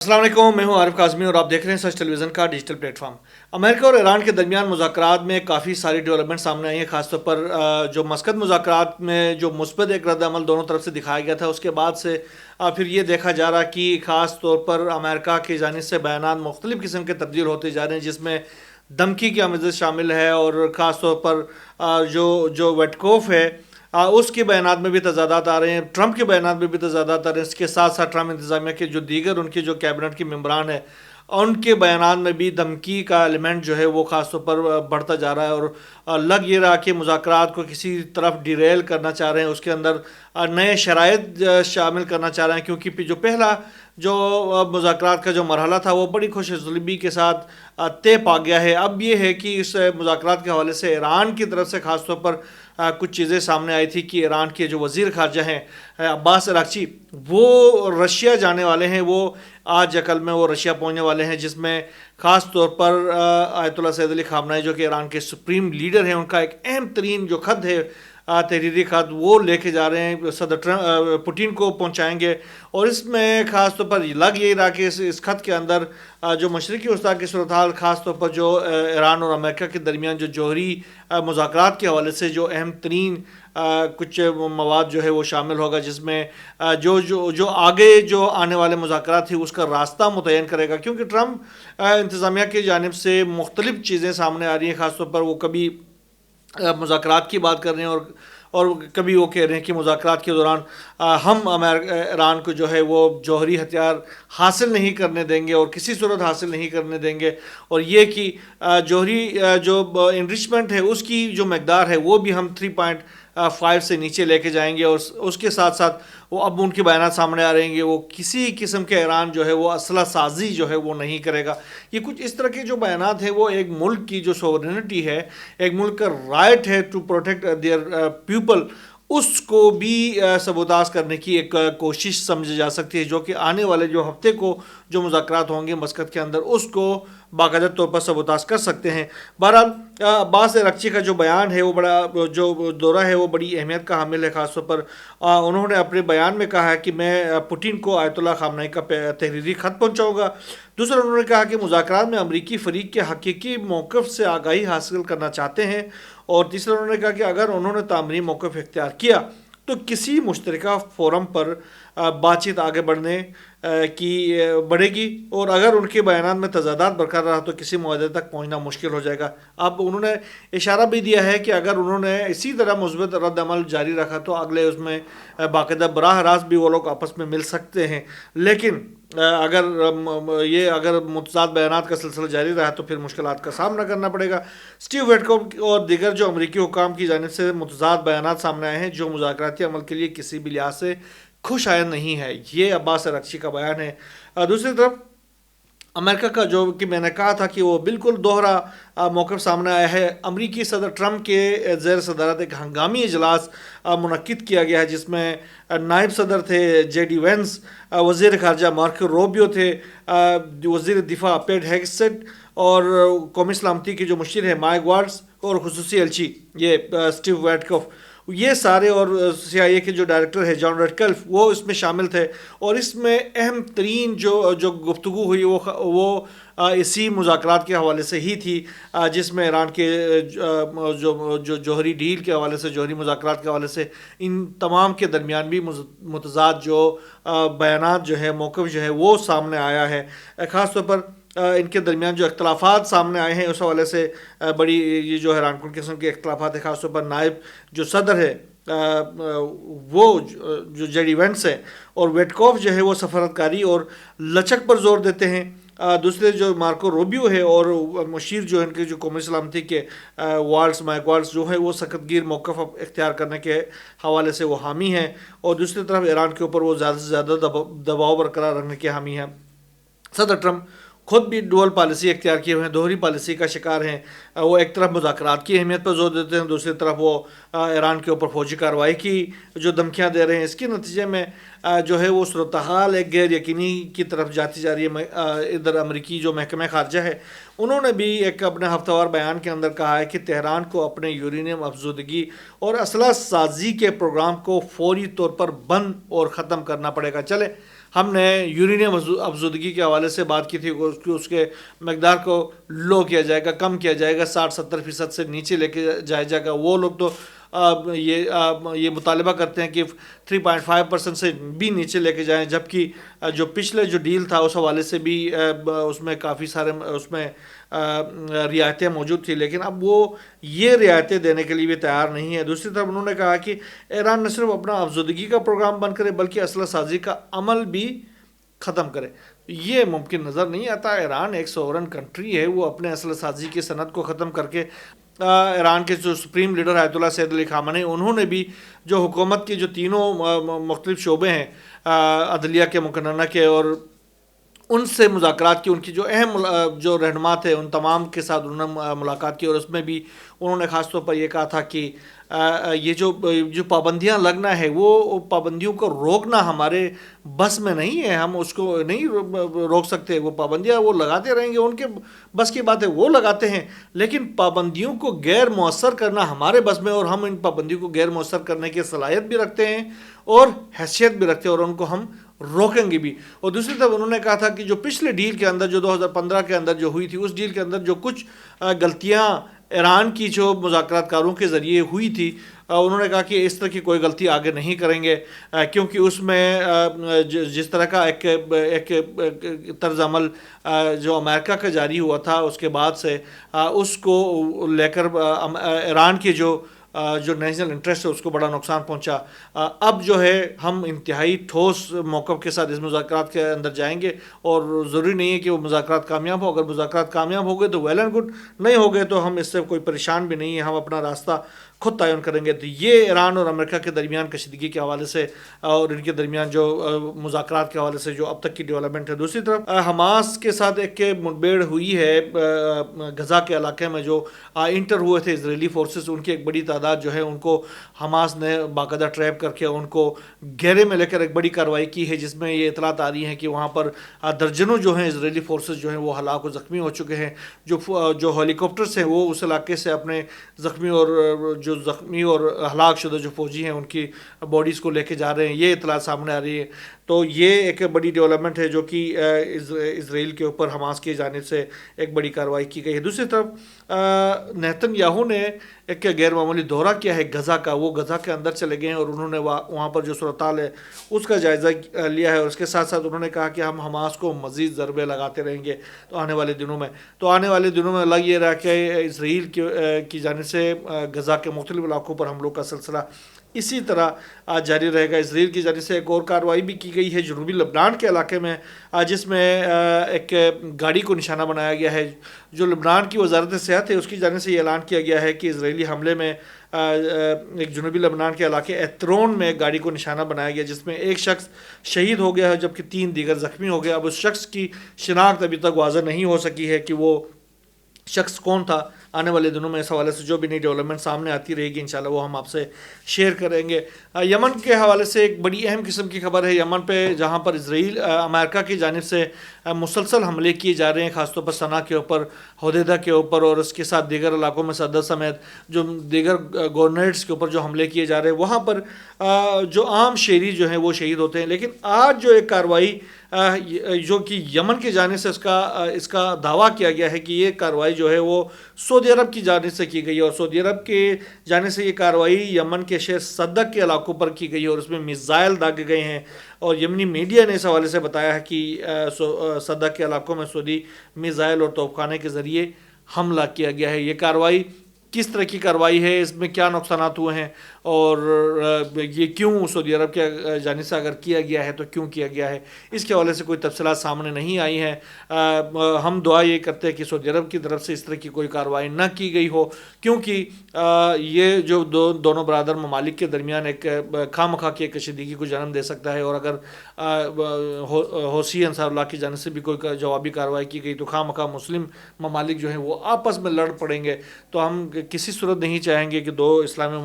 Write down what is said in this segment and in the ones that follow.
السلام علیکم، میں ہوں عارف کاظمی اور آپ دیکھ رہے ہیں سچ ٹیلی ویژن کا ڈیجیٹل پلیٹ فارم۔ امریکہ اور ایران کے درمیان مذاکرات میں کافی ساری ڈیولپمنٹ سامنے آئی ہیں، خاص طور پر جو مسقط مذاکرات میں جو مثبت ایک رد عمل دونوں طرف سے دکھایا گیا تھا، اس کے بعد سے پھر یہ دیکھا جا رہا کہ خاص طور پر امریکہ کی جانب سے بیانات مختلف قسم کے تبدیل ہوتے جا رہے ہیں، جس میں دھمکی کی آمیزش شامل ہے، اور خاص طور پر جو ویٹکوف ہے اس کے بیانات میں بھی تضادات آ رہے ہیں، ٹرمپ کے بیانات میں بھی تضادات آ رہے ہیں، اس کے ساتھ ساتھ ٹرمپ انتظامیہ کے جو دیگر ان کے جو کیبنٹ کے ممبران ہیں ان کے بیانات میں بھی دھمکی کا ایلیمنٹ جو ہے وہ خاص طور پر بڑھتا جا رہا ہے، اور لگ یہ رہا کہ مذاکرات کو کسی طرف ڈیریل کرنا چاہ رہے ہیں، اس کے اندر نئے شرائط شامل کرنا چاہ رہے ہیں، کیونکہ جو پہلا جو مذاکرات کا جو مرحلہ تھا وہ بڑی خوش اسلوبی کے ساتھ طے پا گیا ہے۔ اب یہ ہے کہ اس مذاکرات کے حوالے سے ایران کی طرف سے خاص طور پر کچھ چیزیں سامنے آئی تھی کہ ایران کے جو وزیر خارجہ ہیں عباس اراغچی، وہ رشیا جانے والے ہیں، وہ آج کل میں وہ رشیا پہنچنے والے ہیں، جس میں خاص طور پر آیت اللہ سید علی خامنہئی جو کہ ایران کے سپریم لیڈر ہیں، ان کا ایک اہم ترین جو خط ہے تحریری خط وہ لے کے جا رہے ہیں، صدر پوٹین کو پہنچائیں گے، اور اس میں خاص طور پر لگ یہ رہا کہ اس خط کے اندر جو مشرقی وسطیٰ کی صورتحال، خاص طور پر جو ایران اور امریکہ کے درمیان جو جوہری مذاکرات کے حوالے سے جو اہم ترین کچھ مواد جو ہے وہ شامل ہوگا، جس میں جو آگے جو آنے والے مذاکرات تھی اس کا راستہ متعین کرے گا، کیونکہ ٹرمپ انتظامیہ کی جانب سے مختلف چیزیں سامنے آ رہی ہیں، خاص طور پر وہ کبھی مذاکرات کی بات کر رہے ہیں، اور کبھی وہ کہہ رہے ہیں کہ مذاکرات کے دوران ہم ایران کو جو ہے وہ جوہری ہتھیار حاصل نہیں کرنے دیں گے، اور کسی صورت حاصل نہیں کرنے دیں گے، اور یہ کہ جوہری جو انرچمنٹ ہے اس کی جو مقدار ہے وہ بھی ہم 3.5 سے نیچے لے کے جائیں گے، اور اس کے ساتھ ساتھ وہ اب ان کے بیانات سامنے آ رہے ہیں کہ وہ کسی قسم کے ایران جو ہے وہ اسلحہ سازی جو ہے وہ نہیں کرے گا۔ یہ کچھ اس طرح کے جو بیانات ہیں وہ ایک ملک کی جو سوورنٹی ہے، ایک ملک کا رائٹ ہے ٹو پروٹیکٹ دیئر پیپل، اس کو بھی سبوتاژ کرنے کی ایک کوشش سمجھی جا سکتی ہے، جو کہ آنے والے جو ہفتے کو جو مذاکرات ہوں گے مسقط کے اندر اس کو باقاعدہ طور پر سبوتاژ کر سکتے ہیں۔ بہرحال عباس اراغچی کا جو بیان ہے وہ بڑا جو دورہ ہے وہ بڑی اہمیت کا حامل ہے، خاص طور پر انہوں نے اپنے بیان میں کہا ہے کہ میں پوٹین کو آیت اللہ خامنہئی کا تحریری خط پہنچاؤں گا۔ دوسرا انہوں نے کہا کہ مذاکرات میں امریکی فریق کے حقیقی موقف سے آگاہی حاصل کرنا چاہتے ہیں، اور تیسرا انہوں نے کہا کہ اگر انہوں نے تعمیری موقف اختیار کیا تو کسی مشترکہ فورم پر بات چیت آگے بڑھے گی، اور اگر ان کے بیانات میں تضادات برقرار رہا تو کسی معاہدے تک پہنچنا مشکل ہو جائے گا۔ اب انہوں نے اشارہ بھی دیا ہے کہ اگر انہوں نے اسی طرح مثبت رد عمل جاری رکھا تو اگلے اس میں باقاعدہ براہ راست بھی وہ لوگ آپس میں مل سکتے ہیں، لیکن اگر متضاد بیانات کا سلسلہ جاری رہا تو پھر مشکلات کا سامنا کرنا پڑے گا۔ اسٹیو ویٹکوف اور دیگر جو امریکی حکام کی جانب سے متضاد بیانات سامنے آئے ہیں جو مذاکراتی عمل کے لیے کسی بھی لحاظ سے خوش آئند نہیں ہے، یہ عباس اراغچی کا بیان ہے۔ دوسری طرف امریکہ کا جو کہ میں نے کہا تھا کہ وہ بالکل دوہرا موقف سامنے آیا ہے، امریکی صدر ٹرمپ کے زیر صدارت ایک ہنگامی اجلاس منعقد کیا گیا ہے، جس میں نائب صدر تھے جے ڈی وینس، وزیر خارجہ مارکو روبیو تھے، وزیر دفاع پیٹ ہیگسیٹ، اور قومی سلامتی کے جو مشیر ہیں مائک والٹز، اور خصوصی ایلچی یہ اسٹیو ویٹکوف، یہ سارے، اور سی آئی اے کے جو ڈائریکٹر ہے جان ریڈکلف وہ اس میں شامل تھے، اور اس میں اہم ترین جو گفتگو ہوئی وہ اسی مذاکرات کے حوالے سے ہی تھی، جس میں ایران کے جو جوہری ڈیل کے حوالے سے، جوہری مذاکرات کے حوالے سے ان تمام کے درمیان بھی متضاد جو بیانات جو ہے، موقف جو ہے وہ سامنے آیا ہے۔ خاص طور پر ان کے درمیان جو اختلافات سامنے آئے ہیں اس حوالے سے بڑی یہ جو حیران کن قسم کے اختلافات ہیں، خاص طور پر نائب جو صدر ہے وہ جو جے ڈی وینس ہے، اور ویٹکوف جو ہے وہ سفارتکاری اور لچک پر زور دیتے ہیں، دوسرے جو مارکو روبیو ہے اور مشیر جو ان کے جو قومی سلامتی کے مائک والٹز جو ہے وہ سخت گیر موقف اختیار کرنے کے حوالے سے وہ حامی ہیں، اور دوسری طرف ایران کے اوپر وہ زیادہ سے زیادہ دباؤ برقرار رکھنے کے حامی ہیں۔ صدر ٹرمپ خود بھی ڈول پالیسی اختیار کیے ہوئے ہیں، دوہری پالیسی کا شکار ہیں، وہ ایک طرف مذاکرات کی اہمیت پر زور دیتے ہیں، دوسری طرف وہ ایران کے اوپر فوجی کارروائی کی جو دھمکیاں دے رہے ہیں، اس کے نتیجے میں جو ہے وہ صورتحال ایک غیر یقینی کی طرف جاتی جا رہی ہے۔ ادھر امریکی جو محکمہ خارجہ ہے انہوں نے بھی ایک اپنے ہفتہ وار بیان کے اندر کہا ہے کہ تہران کو اپنے یورینیم افزودگی اور اسلحہ سازی کے پروگرام کو فوری طور پر بند اور ختم کرنا پڑے گا۔ چلے ہم نے یورینیم افزودگی کے حوالے سے بات کی تھی، اس کے مقدار کو لو کیا جائے گا، کم کیا جائے گا، 60-70% سے نیچے لے کے جایا جائے گا. وہ لوگ تو یہ مطالبہ کرتے ہیں کہ 3.5% سے بھی نیچے لے کے جائیں، جبکہ جو پچھلے جو ڈیل تھا اس حوالے سے بھی اس میں کافی سارے اس میں رعایتیں موجود تھیں، لیکن اب وہ یہ رعایتیں دینے کے لیے بھی تیار نہیں ہے. دوسری طرف انہوں نے کہا کہ ایران نہ صرف اپنا افزودگی کا پروگرام بند کرے بلکہ اسلحہ سازی کا عمل بھی ختم کرے. یہ ممکن نظر نہیں آتا. ایران ایک سورن کنٹری ہے، وہ اپنے اسلحہ سازی کی صنعت کو ختم کر کے ایران کے جو سپریم لیڈر آیت اللہ سید علی خامنئی، انہوں نے بھی جو حکومت کے جو تینوں مختلف شعبے ہیں، عدلیہ کے، مقننہ کے، اور ان سے مذاکرات کی، ان کی جو اہم جو رہنما تھے ان تمام کے ساتھ انہوں نے ملاقات کی، اور اس میں بھی انہوں نے خاص طور پر یہ کہا تھا کہ یہ جو پابندیاں لگنا ہے، وہ پابندیوں کو روکنا ہمارے بس میں نہیں ہے، ہم اس کو نہیں روک سکتے. وہ پابندیاں وہ لگاتے رہیں گے، ان کے بس کی بات ہے، وہ لگاتے ہیں، لیکن پابندیوں کو غیر مؤثر کرنا ہمارے بس میں، اور ہم ان پابندیوں کو غیر مؤثر کرنے کی صلاحیت بھی رکھتے ہیں اور حیثیت بھی رکھتے ہیں، اور ان کو ہم روکیں گے بھی. اور دوسری طرف انہوں نے کہا تھا کہ جو پچھلے ڈیل کے اندر، جو 2015 کے اندر جو ہوئی تھی، اس ڈیل کے اندر جو کچھ غلطیاں ایران کی جو مذاکرات کاروں کے ذریعے ہوئی تھی، انہوں نے کہا کہ اس طرح کی کوئی غلطی آگے نہیں کریں گے، کیونکہ اس میں جس طرح کا ایک طرز عمل جو امریکہ کا جاری ہوا تھا اس کے بعد سے، اس کو لے کر ایران کے جو نیشنل انٹرسٹ ہے اس کو بڑا نقصان پہنچا. اب جو ہے ہم انتہائی ٹھوس موقف کے ساتھ اس مذاکرات کے اندر جائیں گے، اور ضروری نہیں ہے کہ وہ مذاکرات کامیاب ہو. اگر مذاکرات کامیاب ہو گئے تو ویل اینڈ گڈ، نہیں ہو گئے تو ہم اس سے کوئی پریشان بھی نہیں ہے، ہم اپنا راستہ خود تعین کریں گے. تو یہ ایران اور امریکہ کے درمیان کشیدگی کے حوالے سے اور ان کے درمیان جو مذاکرات کے حوالے سے جو اب تک کی ڈیولپمنٹ ہے. دوسری طرف حماس کے ساتھ ایک مٹبھیڑ ہوئی ہے غزہ کے علاقے میں، جو انٹر ہوئے تھے اسرائیلی فورسز، ان کی ایک بڑی تعداد جو ہے ان کو حماس نے باقاعدہ ٹریپ کر کے ان کو گھیرے میں لے کر ایک بڑی کارروائی کی ہے، جس میں یہ اطلاعات آ رہی ہیں کہ وہاں پر درجنوں جو ہیں اسرائیلی فورسز جو ہیں وہ ہلاک و زخمی ہو چکے ہیں. جو ہیلی کاپٹرس ہیں وہ اس علاقے سے اپنے زخمی اور ہلاک شدہ جو فوجی ہیں ان کی باڈیز کو لے کے جا رہے ہیں. یہ اطلاعات سامنے آ رہی ہے. تو یہ ایک بڑی ڈیولپمنٹ ہے جو کہ اسرائیل کے اوپر حماس کی جانب سے ایک بڑی کارروائی کی گئی ہے. دوسری طرف نیتن یاہو نے ایک غیر معمولی دورہ کیا ہے غزہ کا. وہ غزہ کے اندر چلے گئے ہیں اور انہوں نے وہاں پر جو صورتحال ہے اس کا جائزہ لیا ہے، اور اس کے ساتھ ساتھ انہوں نے کہا کہ ہم حماس کو مزید ضربے لگاتے رہیں گے تو آنے والے دنوں میں لگ یہ رہا کہ اسرائیل کی جانب سے غزہ کے مختلف علاقوں پر حملوں کا سلسلہ اسی طرح جاری رہے گا. اسرائیل کی جانب سے ایک اور کارروائی بھی کی گئی ہے جنوبی لبنان کے علاقے میں، جس میں ایک گاڑی کو نشانہ بنایا گیا ہے. جو لبنان کی وزارت صحت ہے اس کی جانب سے یہ اعلان کیا گیا ہے کہ اسرائیلی حملے میں ایک جنوبی لبنان کے علاقے ایترون میں ایک گاڑی کو نشانہ بنایا گیا، جس میں ایک شخص شہید ہو گیا ہے جبکہ 3 دیگر زخمی ہو گئے. اب اس شخص کی شناخت ابھی تک واضح نہیں ہو سکی ہے کہ وہ شخص کون تھا. آنے والے دنوں میں اس حوالے سے جو بھی نئی ڈیولپمنٹ سامنے آتی رہے گی انشاءاللہ وہ ہم آپ سے شیئر کریں گے. یمن کے حوالے سے ایک بڑی اہم قسم کی خبر ہے یمن پہ، جہاں پر امریکہ کی جانب سے مسلسل حملے کیے جا رہے ہیں، خاص طور پر صنعاء کے اوپر، حدیدہ کے اوپر، اور اس کے ساتھ دیگر علاقوں میں صدر سمیت جو دیگر گورنریٹس کے اوپر جو حملے کیے جا رہے ہیں، وہاں پر جو عام شہری جو ہیں وہ شہید ہوتے ہیں. لیکن آج جو ایک کارروائی جو کہ یمن کی جانب سے اس کا دعویٰ کیا گیا ہے کہ یہ کارروائی جو ہے وہ سعودی عرب کی جانب سے کی گئی ہے، اور سعودی عرب کے جانب سے یہ کارروائی یمن کے شہر صدق کے علاقوں پر کی گئی ہے، اور اس میں میزائل داغے گئے ہیں. اور یمنی میڈیا نے اس حوالے سے بتایا ہے کہ صدق کے علاقوں میں سعودی میزائل اور توپ خانے کے ذریعے حملہ کیا گیا ہے. یہ کارروائی کس طرح کی کارروائی ہے، اس میں کیا نقصانات ہوئے ہیں، اور یہ کیوں سعودی عرب کے جانب سے اگر کیا گیا ہے تو کیوں کیا گیا ہے، اس کے حوالے سے کوئی تفصیلات سامنے نہیں آئی ہیں. ہم دعا یہ کرتے ہیں کہ سعودی عرب کی طرف سے اس طرح کی کوئی کارروائی نہ کی گئی ہو، کیونکہ یہ جو دونوں برادر ممالک کے درمیان ایک خواہ مخواہ کی کشیدگی کو جنم دے سکتا ہے. اور اگر حوثی انصار اللہ کی جانب سے بھی کوئی جوابی کارروائی کی گئی تو خواہ مخواہ مسلم ممالک جو ہیں وہ آپس میں لڑ پڑیں گے. تو ہم کسی صورت نہیں چاہیں گے کہ دو اسلامی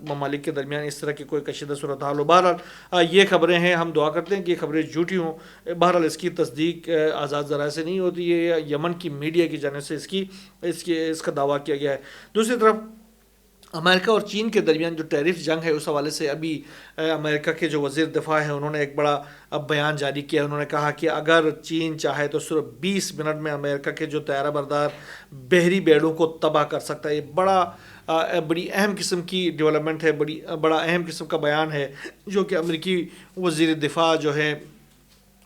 ممالک کے درمیان اس طرح کی کوئی کشیدہ صورتحال ہو. بہرحال یہ خبریں ہیں، ہم دعا کرتے ہیں کہ یہ خبریں جھوٹی ہوں. بہرحال اس کی تصدیق آزاد ذرائع سے نہیں ہوتی، یہ یمن کی میڈیا کی جانب سے اس کا دعویٰ کیا گیا ہے. دوسری طرف امریکہ اور چین کے درمیان جو ٹیرف جنگ ہے اس حوالے سے ابھی امریکہ کے جو وزیر دفاع ہیں انہوں نے ایک بڑا بیان جاری کیا. انہوں نے کہا کہ اگر چین چاہے تو صرف 20 منٹ میں امریکہ کے جو طیارہ بردار بحری بیڑوں کو تباہ کر سکتا ہے. یہ بڑی اہم قسم کی ڈیولپمنٹ ہے, بڑا اہم قسم کا بیان ہے جو کہ امریکی وزیر دفاع جو ہے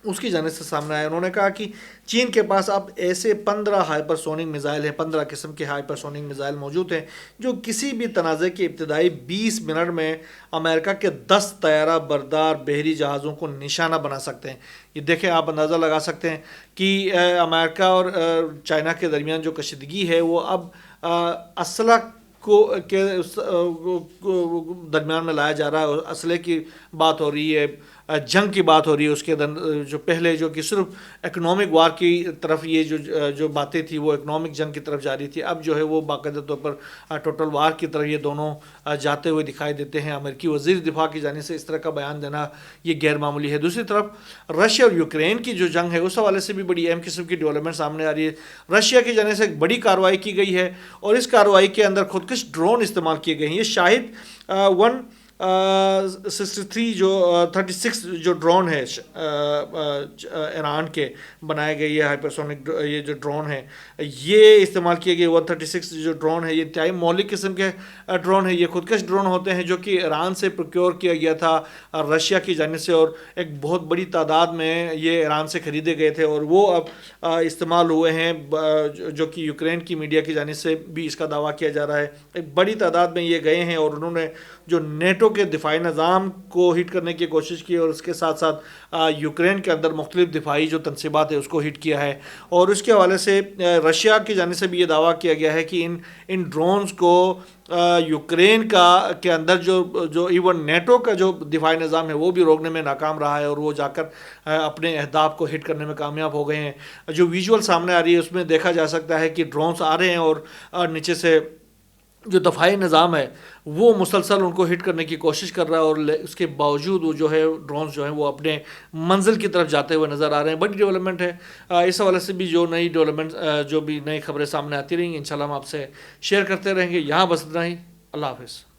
اس کی جانب سے سامنے آیا. انہوں نے کہا کہ چین کے پاس اب ایسے 15 ہائپر سونک میزائل ہیں, 15 قسم کے ہائپر سونک میزائل موجود ہیں جو کسی بھی تنازع کے ابتدائی 20 منٹ میں امریکہ کے 10 طیارہ بردار بحری جہازوں کو نشانہ بنا سکتے ہیں. یہ دیکھیں, آپ اندازہ لگا سکتے ہیں کہ امریکہ اور چائنا کے درمیان جو کشیدگی ہے وہ اب اسلحہ کے درمیان میں لایا جا رہا ہے. اسلحے کی بات ہو رہی ہے, جنگ کی بات ہو رہی ہے. اس کے جو پہلے جو کہ صرف اکنامک وار کی طرف یہ جو باتیں تھی وہ اکنامک جنگ کی طرف جا رہی تھی, اب جو ہے وہ باقاعدہ طور پر ٹوٹل وار کی طرف یہ دونوں جاتے ہوئے دکھائی دیتے ہیں. امریکی وزیر دفاع کی جانب سے اس طرح کا بیان دینا یہ غیر معمولی ہے. دوسری طرف رشیا اور یوکرین کی جو جنگ ہے اس حوالے سے بھی بڑی اہم قسم کی ڈیولپمنٹ سامنے آ رہی ہے. رشیا کی جانب سے ایک بڑی کارروائی کی گئی ہے اور اس کارروائی کے اندر خودکش ڈرون استعمال کیے گئے ہیں. یہ شاہد 163 جو 36 جو ڈرون ہے ایران کے بنائے گئے, یہ ہائپرسونک یہ جو ڈرون ہے یہ استعمال کیے گئے. 136 جو ڈرون ہے یہ انتہائی مولک قسم کے ڈرون ہیں. یہ خودکش ڈرون ہوتے ہیں جو کہ ایران سے پروکیور کیا گیا تھا رشیا کی جانب سے, اور ایک بہت بڑی تعداد میں یہ ایران سے خریدے گئے تھے اور وہ اب استعمال ہوئے ہیں, جو کہ یوکرین کی میڈیا کی جانب سے بھی اس کا دعویٰ کیا جا رہا ہے. ایک بڑی تعداد میں یہ گئے ہیں اور انہوں نے جو نیٹو کے دفاعی نظام کو ہٹ کرنے کی کوشش کی اور اس کے ساتھ ساتھ یوکرین کے اندر مختلف دفاعی جو تنصیبات ہے اس کو ہٹ کیا ہے. اور اس کے حوالے سے رشیا کی جانب سے بھی یہ دعویٰ کیا گیا ہے کہ ان ڈرونز کو یوکرین کے اندر جو ایون نیٹو کا جو دفاعی نظام ہے وہ بھی روکنے میں ناکام رہا ہے اور وہ جا کر اپنے اہداف کو ہٹ کرنے میں کامیاب ہو گئے ہیں. جو ویژول سامنے آ رہی ہے اس میں دیکھا جا سکتا ہے کہ ڈرونز آ رہے ہیں اور نیچے سے جو دفاعی نظام ہے وہ مسلسل ان کو ہٹ کرنے کی کوشش کر رہا ہے, اور اس کے باوجود وہ جو ہے ڈرونز جو ہیں وہ اپنے منزل کی طرف جاتے ہوئے نظر آ رہے ہیں. بڑی ڈیولپمنٹ ہے. اس حوالے سے بھی جو نئی ڈیولپمنٹ جو بھی نئی خبریں سامنے آتی رہیں گی انشاءاللہ ہم آپ سے شیئر کرتے رہیں گے. یہاں بس اتنا ہی. اللہ حافظ.